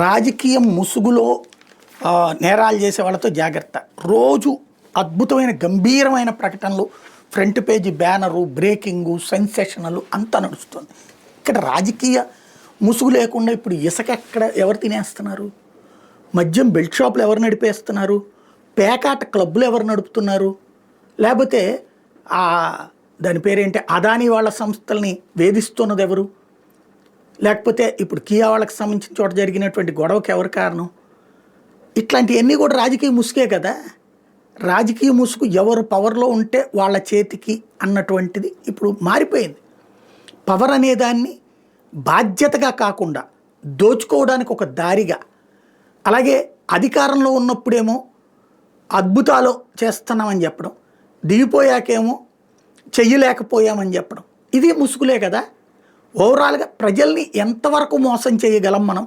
రాజకీయం ముసుగులో నేరాలు చేసే వాళ్ళతో జాగ్రత్త. రోజు అద్భుతమైన గంభీరమైన ప్రకటనలు, ఫ్రంట్ పేజీ బ్యానరు, బ్రేకింగు, సెన్సేషనలు అంతా నడుస్తుంది. ఇక్కడ రాజకీయ ముసుగు లేకుండా ఇప్పుడు ఇసుక ఎక్కడ ఎవరు తినేస్తున్నారు? మద్యం బెల్ట్ షాపులు ఎవరు నడిపేస్తున్నారు? పేకాట క్లబ్బులు ఎవరు నడుపుతున్నారు? లేకపోతే దాని పేరేంటి, అదానీ వాళ్ళ సంస్థల్ని వేధిస్తున్నది ఎవరు? లేకపోతే ఇప్పుడు కియా వాళ్ళకి సంబంధించిన చోట జరిగినటువంటి గొడవకి ఎవరు కారణం? ఇట్లాంటివన్నీ కూడా రాజకీయ ముసుగే కదా. రాజకీయ ముసుగు ఎవరు పవర్లో ఉంటే వాళ్ళ చేతికి అన్నటువంటిది ఇప్పుడు మారిపోయింది. పవర్ అనేదాన్ని బాధ్యతగా కాకుండా దోచుకోవడానికి ఒక దారిగా, అలాగే అధికారంలో ఉన్నప్పుడేమో అద్భుతాలు చేస్తున్నామని చెప్పడం, దిగిపోయాకేమో చెయ్యలేకపోయామని చెప్పడం, ఇది ముసుగులే కదా. ఓవరాల్గా ప్రజల్ని ఎంతవరకు మోసం చేయగలం మనం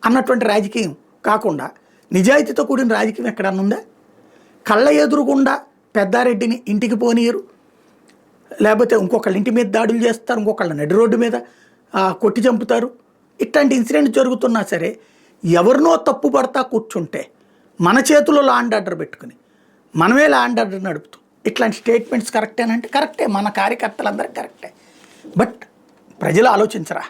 అన్నటువంటి రాజకీయం కాకుండా నిజాయితీతో కూడిన రాజకీయం ఎక్కడన్నా ఉందా? కళ్ళ ఎదురుగుండా పెద్దారెడ్డిని ఇంటికి పోనీయరు, లేకపోతే ఇంకొకళ్ళ ఇంటి మీద దాడులు చేస్తారు, ఇంకొకళ్ళ నడి రోడ్డు మీద కొట్టి చంపుతారు. ఇట్లాంటి ఇన్సిడెంట్ జరుగుతున్నా సరే ఎవరినో తప్పు పడతా కూర్చుంటే మన చేతిలో లా అండ్ ఆర్డర్ పెట్టుకుని మనమే లా అండ్ ఆర్డర్ నడుపుతాం. ఇట్లాంటి స్టేట్మెంట్స్ కరెక్టేనంటే కరెక్టే, మన కార్యకర్తలందరికీ కరెక్టే. బట్ ప్రజలు ఆలోచించరా?